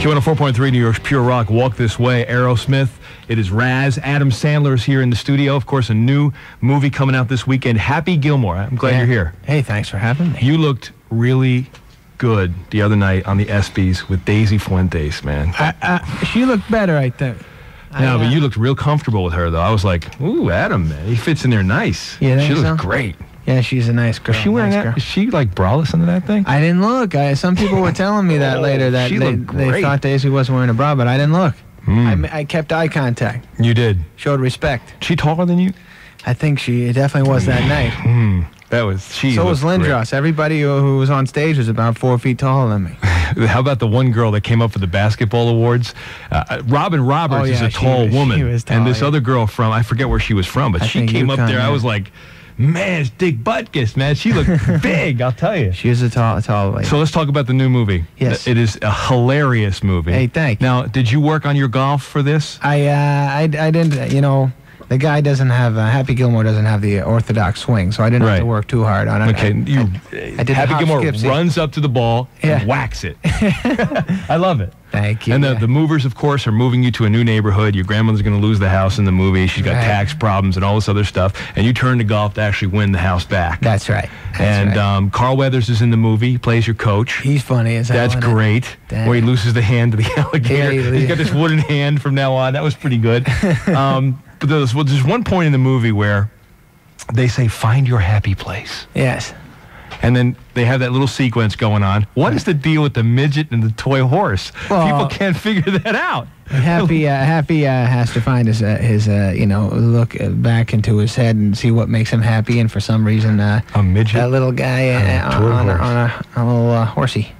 Q104.3, New York's Pure Rock. Walk This Way, Aerosmith. It is Razz. Adam Sandler is here in the studio. Of course, a new movie coming out this weekend, Happy Gilmore. I'm glad you're here. Hey, thanks for having me. You looked really good the other night on the ESPYs with Daisy Fuentes, man. She looked better, I think. No, but you looked real comfortable with her, though. I was like, ooh, Adam, man, he fits in there nice. You think she looks so? great. Yeah, she's a nice girl. Is she wearing that? Is she like braless under that thing? I didn't look. Some people were telling me that later that they thought Daisy wasn't wearing a bra, but I didn't look. I kept eye contact. You did. Showed respect. She taller than you? I think she definitely was that night. That was she. So was Lindros. Everybody who was on stage was about 4 feet taller than me. How about the one girl that came up for the basketball awards? Robin Roberts is a tall woman. She was tall, and this other girl from, I forget where she was from, but she came up there. I was like, man, it's Dick Butkus, man. She looked big, I'll tell you. She is a tall lady. So let's talk about the new movie. Yes. It is a hilarious movie. Hey, thank you. Now, did you work on your golf for this? I didn't, you know. The guy doesn't have, Happy Gilmore doesn't have the orthodox swing, so I didn't have to work too hard on it. Okay, I did Happy Gilmore runs up to the ball and whacks it. I love it. Thank you. And the movers, of course, are moving you to a new neighborhood. Your grandmother's going to lose the house in the movie. She's got tax problems and all this other stuff. And you turn to golf to actually win the house back. That's right. Carl Weathers is in the movie. He plays your coach. He's funny as hell. That's great. Where he loses the hand to the alligator. He's got this wooden hand from now on. That was pretty good. But there's one point in the movie where they say, find your happy place. Yes. And then they have that little sequence going on. What is the deal with the midget and the toy horse? Well, people can't figure that out. Happy has to find his look back into his head and see what makes him happy. And for some reason, a midget, that little guy on a little horsey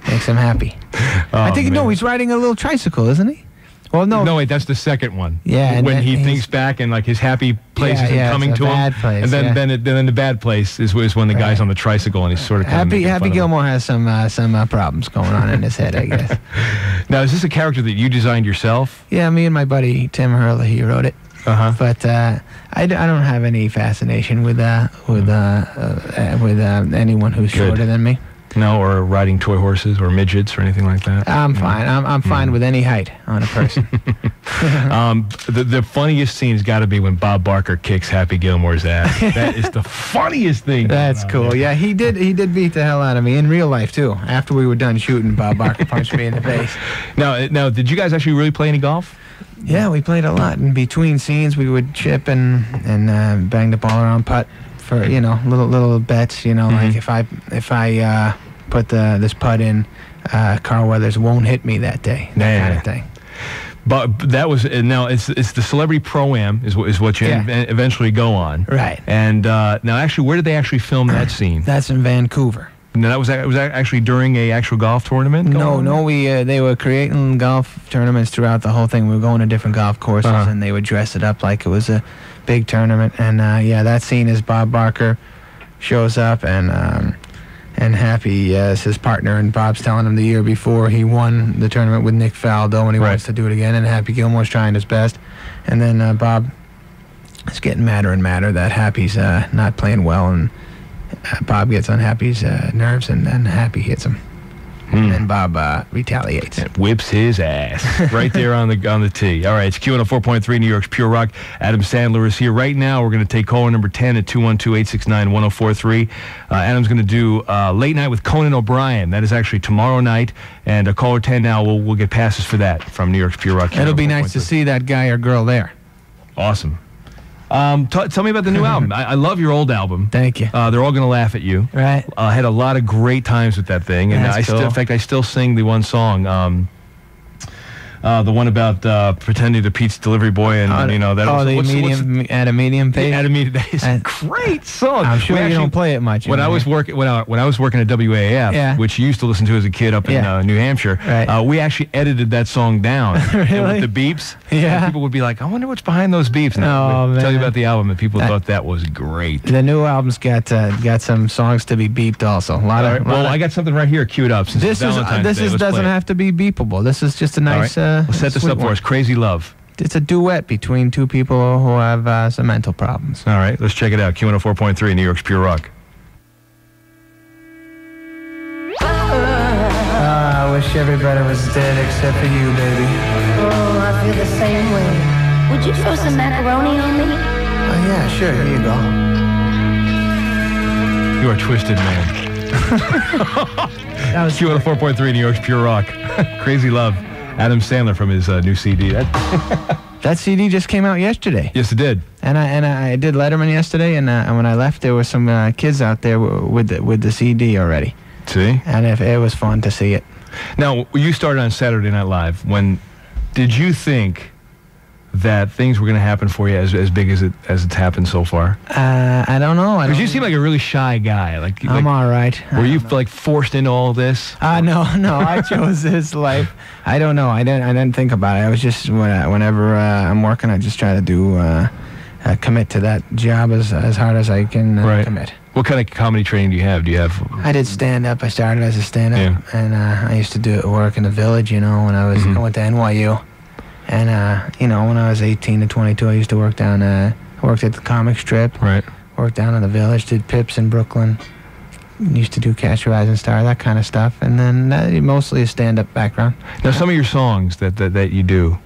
makes him happy. I think he's riding a little tricycle, isn't he? Well, no, wait, that's the second one. Yeah, when he thinks back and like his happy place isn't coming to him, place, and then the bad place is when the guy's on the tricycle and he's sort of Happy Gilmore has some problems going on in his head, I guess. Now, is this a character that you designed yourself? Yeah, me and my buddy Tim Hurley, he wrote it. But I don't have any fascination with anyone who's shorter than me. No, or riding toy horses or midgets or anything like that? I'm fine. I'm fine with any height on a person. The funniest scene has got to be when Bob Barker kicks Happy Gilmore's ass. That is the funniest thing. That's cool. Yeah, he did beat the hell out of me in real life, too. After we were done shooting, Bob Barker punched me in the face. Now, did you guys actually really play any golf? Yeah, we played a lot. In between scenes, we would chip and bang the ball around putt. For little bets, like if I put this putt in, Carl Weathers won't hit me that day. That kind of thing. But that was now it's the Celebrity Pro-Am is what you eventually go on. Right. And now actually, where did they actually film that scene? That's in Vancouver. No, that was actually during a actual golf tournament. No, they were creating golf tournaments throughout the whole thing. We were going to different golf courses, and they would dress it up like it was a big tournament. And that scene is Bob Barker shows up and Happy is his partner, and Bob's telling him the year before he won the tournament with Nick Faldo, and he wants to do it again. And Happy Gilmore's trying his best, and then Bob is getting madder and madder that Happy's not playing well, and Bob gets on Happy's nerves, and then Happy hits him. And Bob retaliates. And whips his ass right there on the tee. All right, it's Q104.3, New York's Pure Rock. Adam Sandler is here. Right now, we're going to take caller number 10 at 212-869-1043. Adam's going to do Late Night with Conan O'Brien. That is actually tomorrow night. And caller 10 now, we'll get passes for that from New York's Pure Rock. It'll be nice to see that guy or girl there. Awesome. Tell me about the new album. I love your old album. Thank you. They're all going to laugh at you. Right. I had a lot of great times with that thing. And in fact, I still sing the one song. The one about pretending to pizza delivery boy and that. At a medium pace. At a medium. That is a great song. I'm sure you don't play it much. When I was working at WAAF, which you used to listen to as a kid up in New Hampshire, we actually edited that song down. Really? With the beeps. Yeah. People would be like, I wonder what's behind those beeps. And tell you about the album, and people thought that was great. The new album's got some songs to be beeped also. I got something right here queued up. Since this doesn't have to be beepable. This is just a nice. We'll set this up for us. Crazy Love. It's a duet between two people who have some mental problems. All right, let's check it out. Q104.3, New York's Pure Rock. I wish everybody was dead except for you, baby. Oh, I feel the same way. Would you throw some macaroni on me? Oh, yeah, sure. Here you go. You are twisted, man. That was Q104.3 New York's Pure Rock. Crazy Love. Adam Sandler from his new CD. That CD just came out yesterday. Yes, it did. And I did Letterman yesterday, and when I left, there were some kids out there with the CD already. See? And it was fun to see it. Now, you started on Saturday Night Live. Did you think that things were going to happen for you as big as it's happened so far? I don't know. Because you seem like a really shy guy. I'm all right. Were you forced into all this? No. I chose this life. I don't know. I didn't think about it. I was just whenever I'm working, I just try to do commit to that job as hard as I can commit. What kind of comedy training do you have? I did stand-up. I started as a stand-up, and I used to work in the Village, when I went to NYU. And, when I was 18 to 22, I used to work down, worked at the comic strip. Right. Worked down in the Village, did Pips in Brooklyn. Used to do Catch a Rising Star, that kind of stuff. And then mostly a stand-up background. Now, some of your songs that you do,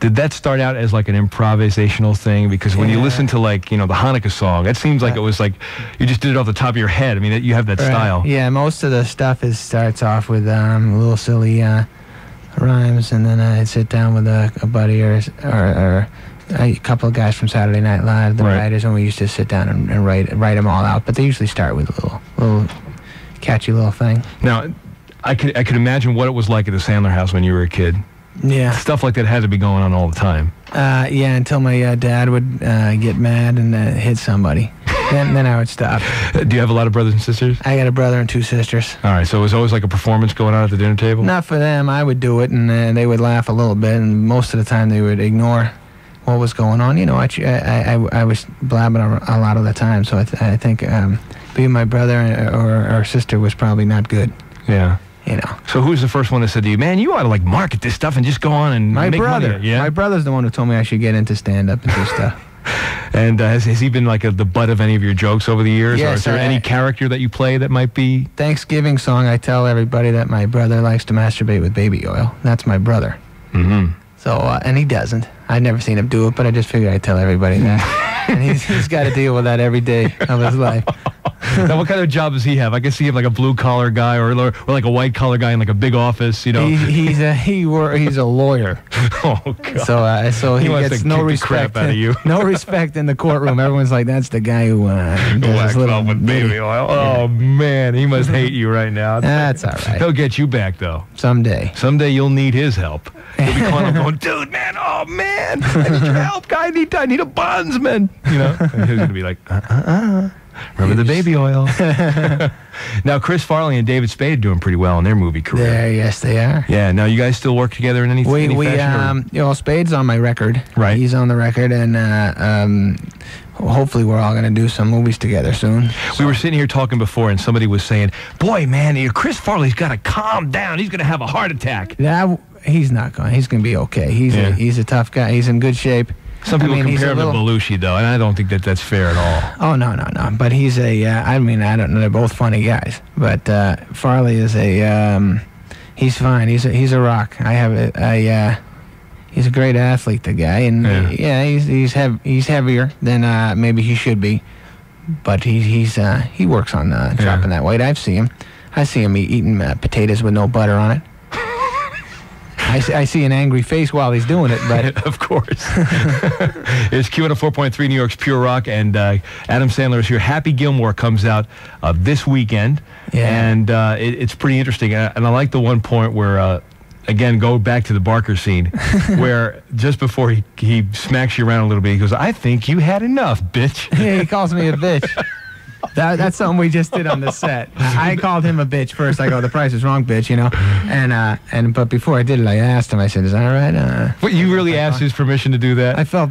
did that start out as like an improvisational thing? Because when you listen to the Hanukkah song, it seems like it was like you just did it off the top of your head. I mean, you have that style. Yeah, most of the stuff starts off with little silly rhymes, and then I'd sit down with a buddy or a couple of guys from Saturday Night Live, the writers, and we used to sit down and write them all out. But they usually start with a little catchy little thing. Now, I could imagine what it was like at the Sandler house when you were a kid. Yeah. Stuff like that had to be going on all the time. Yeah, until my dad would get mad and hit somebody. Then I would stop. Do you have a lot of brothers and sisters? I got a brother and two sisters. All right, so it was always like a performance going on at the dinner table? Not for them. I would do it, and they would laugh a little bit, and most of the time they would ignore what was going on. I was blabbing a lot of the time, so I think being my brother or sister was probably not good. Yeah. So who's the first one that said to you, man, you ought to market this stuff and just go on and make brother. Money? Yeah? My brother's the one who told me I should get into stand-up and do stuff. And has he been the butt of any of your jokes over the years? Yes, or is there any character that you play that might be? Thanksgiving song, I tell everybody that my brother likes to masturbate with baby oil. That's my brother. Mm-hmm. So, and he doesn't. I've never seen him do it, but I just figured I'd tell everybody that. And he's got to deal with that every day of his life. Now, what kind of job does he have? I can see him like a blue-collar guy or like a white-collar guy in like a big office, He's a lawyer. Oh, God. So he wants gets to no kick the respect. crap out of you. No respect in the courtroom. Everyone's like, that's the guy who does his little with baby oil. Oh, man, he must hate you right now. That's all right. He'll get you back, though. Someday. Someday you'll need his help. He'll be calling him going, dude, man, oh, man, I need your help, guy. I need a bondsman. And he's going to be like, remember the baby oil. Now, Chris Farley and David Spade are doing pretty well in their movie career. Yes, they are. Yeah. Now, you guys still work together in any fashion? Spade's on my record. Right. He's on the record, and hopefully we're all going to do some movies together soon. We were sitting here talking before, and somebody was saying, boy, man, Chris Farley's got to calm down. He's going to have a heart attack. He's not going. He's going to be okay. He's a tough guy. He's in good shape. Some people compare him to Belushi, though, and I don't think that's fair at all. Oh, no. But he's I don't know. They're both funny guys. But Farley is he's fine. He's a rock. He's a great athlete, the guy. And, he's heavier than maybe he should be. But he works on dropping that weight. I see him eating potatoes with no butter on it. I see an angry face while he's doing it, but... Of course. It's Q104.3 New York's Pure Rock, and Adam Sandler is here. Happy Gilmore comes out this weekend, and it's pretty interesting. And I like the one point where, again, go back to the Barker scene, where just before he smacks you around a little bit, he goes, I think you had enough, bitch. Yeah, he calls me a bitch. That's something we just did on the set. I called him a bitch first. I go, the price is wrong, bitch, but before I did it, I asked him. I said, is that all right? What, you really asked his permission to do that? I felt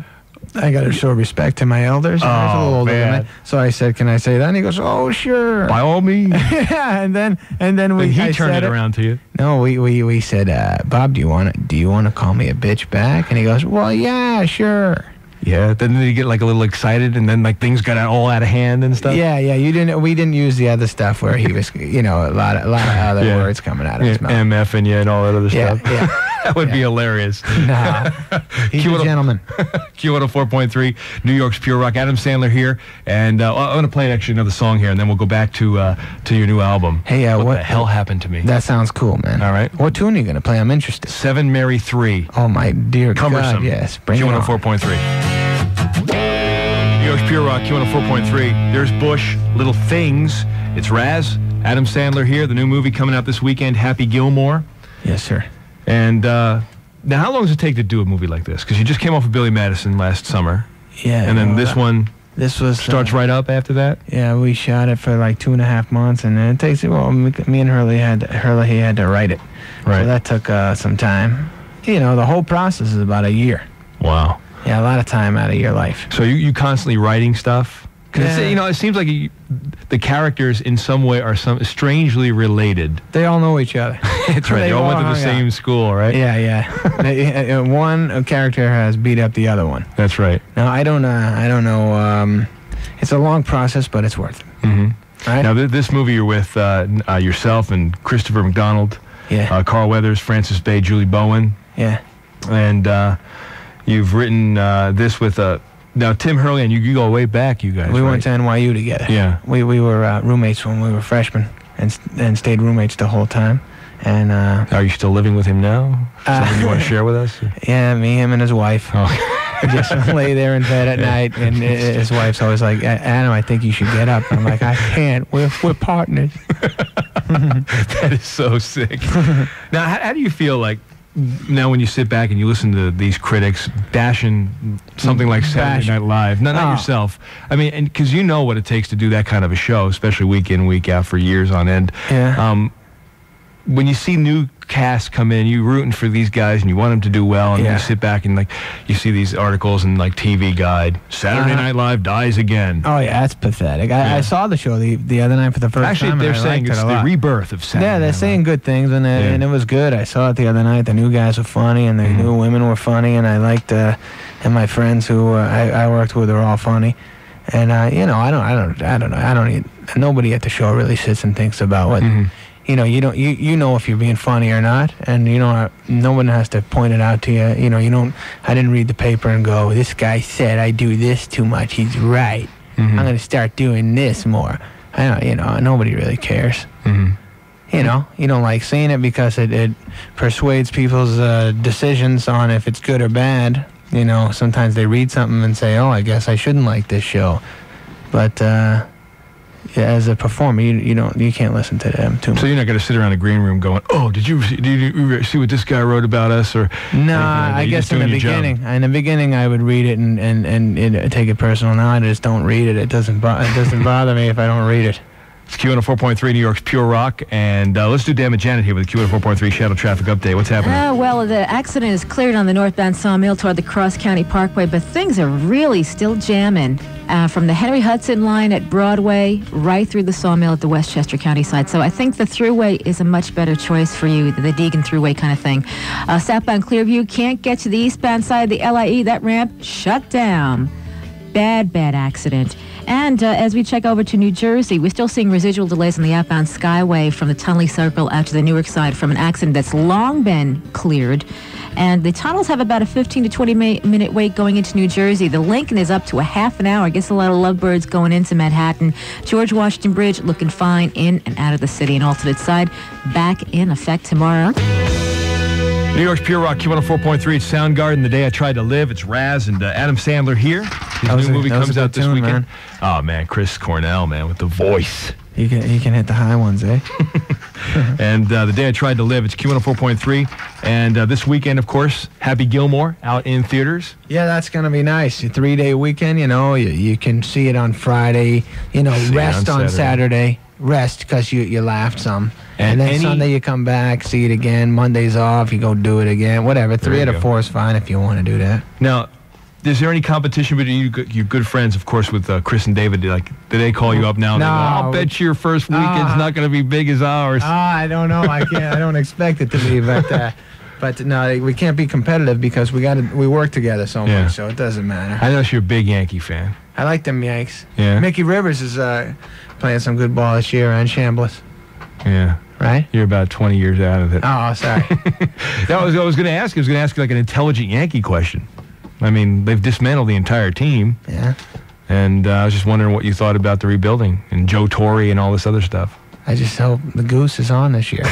I got to show respect to my elders. Oh, a little older than man. me. So I said, can I say that? And he goes, oh, sure. By all means. Yeah, and then he turned it around to you. No, we said, Bob, do you want to call me a bitch back? And he goes, well, yeah, sure. Yeah, then you get like a little excited, and then like things got all out of hand and stuff. Yeah, we didn't use the other stuff where he was, a lot of other words coming out of his mouth. MF and and all that other stuff. Yeah. That would be hilarious. Nah, he's a gentleman. Q104.3, New York's Pure Rock. Adam Sandler here, and I'm going to play actually another song here, and then we'll go back to your new album. Hey, what the hell happened to me? That sounds cool, man. All right. What tune are you going to play? I'm interested. 7 Mary 3. Oh, my dear Cumbersome. God, yes. Bring it on. Q104.3. New York's Pure Rock, Q104.3. There's Bush, Little Things. It's Razz. Adam Sandler here. The new movie coming out this weekend, Happy Gilmore. Yes, sir. And now, how long does it take to do a movie like this? Because you just came off of Billy Madison last summer. Yeah. And then this one starts right up after that? Yeah, we shot it for like 2.5 months, and it takes, me and Hurley had to write it. Right. So that took some time. The whole process is about a year. Wow. Yeah, a lot of time out of your life. So you constantly writing stuff? Because, it seems like the characters in some way are strangely related. They all know each other. That's right. They all went to the same school, right? Yeah. One character has beat up the other one. That's right. Now, I don't know. It's a long process, but it's worth it. Mm-hmm. Right? Now, this movie you're with yourself and Christopher McDonald, Carl Weathers, Francis Bay, Julie Bowen. Yeah. And you've written this with... Now, Tim Hurley, and you go way back, you guys. We went to NYU together. Yeah. We were roommates when we were freshmen and stayed roommates the whole time. And are you still living with him now? Something you want to share with us? Yeah, me, him, and his wife. Oh. We just lay there in bed at night, and his wife's always like, Adam, I think you should get up. I'm like, I can't. We're partners. That is so sick. Now, how do you feel like, now when you sit back and you listen to these critics bashing something like Saturday Night Live, not yourself, I mean, and because you know what it takes to do that kind of a show, especially week in, week out for years on end. Yeah. When you see new casts come in, you rooting for these guys and you want them to do well, and you sit back and like you see these articles and like TV Guide, Saturday Night Live dies again. Oh yeah, that's pathetic. I saw the show the other night for the first time. Actually, they're saying it's the rebirth of Saturday. Yeah, they're saying good things, and it was good. I saw it the other night. The new guys were funny, and the new women were funny, and I liked and my friends who I worked with are all funny. And I don't know. Nobody at the show really sits and thinks about what. You know if you're being funny or not, and no one has to point it out to you. I didn't read the paper and go, this guy said I do this too much. He's right. I'm going to start doing this more. Nobody really cares. You don't like seeing it because it persuades people's decisions on if it's good or bad. Sometimes they read something and say, oh, I guess I shouldn't like this show. But as a performer, you can't listen to them too much. So you're not going to sit around the green room going, "Oh, did you see what this guy wrote about us?" Or no, I guess in the beginning, I would read it and take it personal. Now I just don't read it. It doesn't bother me if I don't read it. It's Q104.3, New York's Pure Rock, and let's do Dan and Janet here with the Q104.3 Shadow Traffic Update. What's happening? Well, the accident is cleared on the northbound Sawmill toward the Cross County Parkway, but things are really still jamming from the Henry Hudson line at Broadway right through the Sawmill at the Westchester County side. So I think the Thruway is a much better choice for you, the Deegan Thruway kind of thing. Southbound Clearview can't get to the eastbound side of the LIE. That ramp shut down. Bad accident. And as we check over to New Jersey, we're still seeing residual delays on the outbound Skyway from the Tunley Circle out to the Newark side from an accident that's long been cleared. And the tunnels have about a 15 to 20-minute wait going into New Jersey. The Lincoln is up to a half an hour. I guess a lot of lovebirds going into Manhattan. George Washington Bridge looking fine in and out of the city. And alternate side back in effect tomorrow. New York's Pure Rock, Q104.3. It's Soundgarden, The Day I Tried to Live. It's Razz and Adam Sandler here. His new movie comes out this weekend. Man. Oh, man, Chris Cornell, man, with the voice. He can hit the high ones, eh? And The Day I Tried to Live, it's Q104.3. And this weekend, of course, Happy Gilmore out in theaters. Yeah, that's going to be nice. A 3-day weekend, you can see it on Friday, rest on Saturday. Rest because you laughed some. And then Sunday you come back, see it again. Monday's off, you go do it again. Whatever. 3 out of 4 is fine if you want to do that. Now, is there any competition between you good friends, of course, with Chris and David? Like, do they call you up now? No. And they go, I'll bet your first weekend's not going to be big as ours. I don't know. I can't. I don't expect it to be, but But no, we can't be competitive because we work together so Yeah. much, so it doesn't matter. I know you're a big Yankee fan. I like them Yanks. Yeah. Mickey Rivers is playing some good ball this year on Chambliss, Yeah. right? You're about 20 years out of it. Oh, sorry. I was going to ask you like an intelligent Yankee question. I mean, they've dismantled the entire team. Yeah. And I was just wondering what you thought about the rebuilding and Joe Torre and all this other stuff. I just hope the goose is on this year.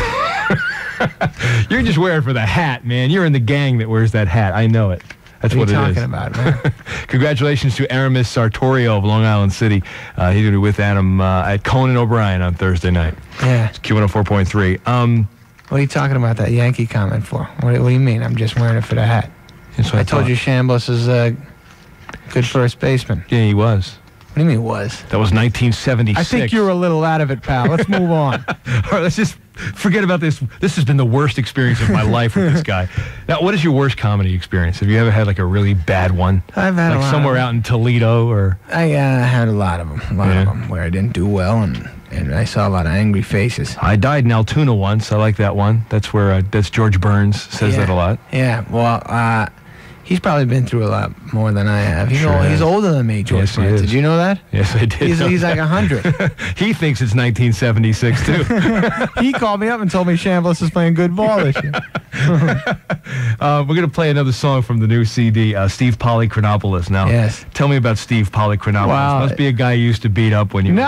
You're just wearing it for the hat, man. You're in the gang that wears that hat. I know it. That's what, What are you it is. talking about, man? Congratulations to Aramis Sartorio of Long Island City. He's going to be with Adam at Conan O'Brien on Thursday night. Yeah. It's Q104.3. What are you talking about that Yankee comment for? What do you mean? I'm just wearing it for the hat. That's what I told thought. you Chambliss is a good first baseman. Yeah, he was. What do you mean was? That was 1976. I think you're a little out of it, pal. Let's move on. All right, let's just forget about this. This has been the worst experience of my life with this guy. Now, what is your worst comedy experience? Have you ever had like a really bad one? I've had like a lot somewhere of them. out in Toledo or... I had a lot of them. A lot of them where I didn't do well, and I saw a lot of angry faces. I died in Altoona once. I like that one. That's where that's George Burns says that a lot. Yeah, well, he's probably been through a lot more than I have. Sure He's has. older than me, George Yes, he Burns. is. Did you know that? Yes, I did. He's like 100. He thinks it's 1976 too. He called me up and told me Chambliss is playing good ball this year. We're going to play another song from the new CD, Steve Polychronopoulos. Now, Yes. tell me about Steve Polychronopoulos. Wow. Must be a guy you used to beat up when you No,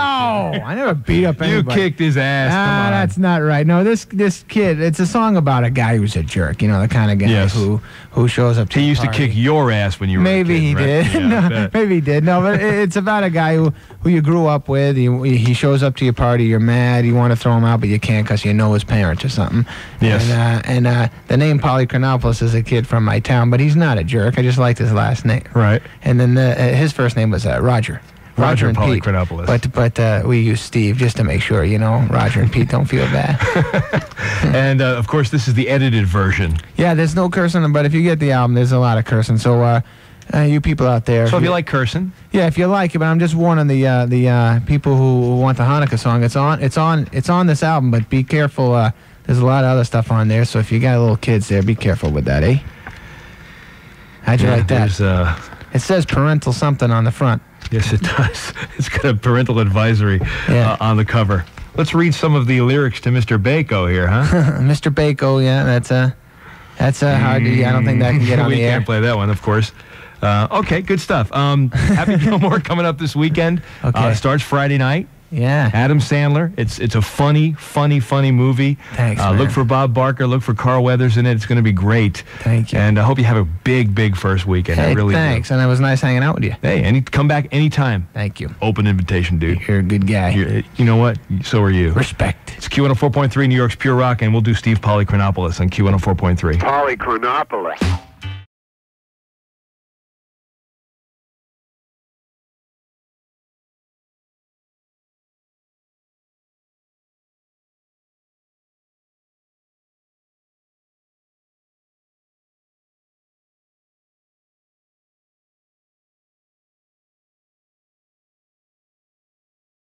were I never beat up a kid. You anybody. kicked his ass. Come on. That's not right. No, this kid, it's a song about a guy who's a jerk. You know, the kind of guy Yes. who shows up to He the used to party. kick your ass when you were Maybe a kid, he right? did. Yeah, I No, bet. maybe he did. No, but it's about a guy who you grew up with. He shows up to your party. You're mad. You want to throw him out, but you can't because you know his parents or something. Yes. And the name Polychronopoulos is a kid from my town, but he's not a jerk. I just liked his last name. Right. And then his first name was Roger. Roger and Pete. Polychronopoulos. But we use Steve just to make sure, Roger and Pete don't feel bad. And, of course, this is the edited version. Yeah, there's no cursing, but if you get the album, there's a lot of cursing. So you people out there. So if you like cursing, Yeah, if you like it, but I'm just warning the people who want the Hanukkah song. It's on this album, but be careful. There's a lot of other stuff on there, so if you got little kids there, be careful with that, eh? How'd you like that? there's, It says parental something on the front. yes, it does. It's got a parental advisory Yeah. on the cover. Let's read some of the lyrics to Mr. Bako here, huh? Mr. Bako, yeah, that's hard. I don't think that can get on we the air. can't play that one, of course. Okay, good stuff. Happy Gilmore coming up this weekend. Okay. Starts Friday night. Yeah. Adam Sandler. It's a funny movie. Thanks, man. Look for Bob Barker. Look for Carl Weathers in it. It's going to be great. Thank you. And I hope you have a big first weekend. I Hey, really thanks, and it was nice hanging out with you. do. Hey, come back anytime. Thank you. Open invitation, dude. You're a good guy. You know what? So are you. Respect. It's Q104.3, New York's Pure Rock, and we'll do Steve Polychronopoulos on Q104.3. Polychronopoulos.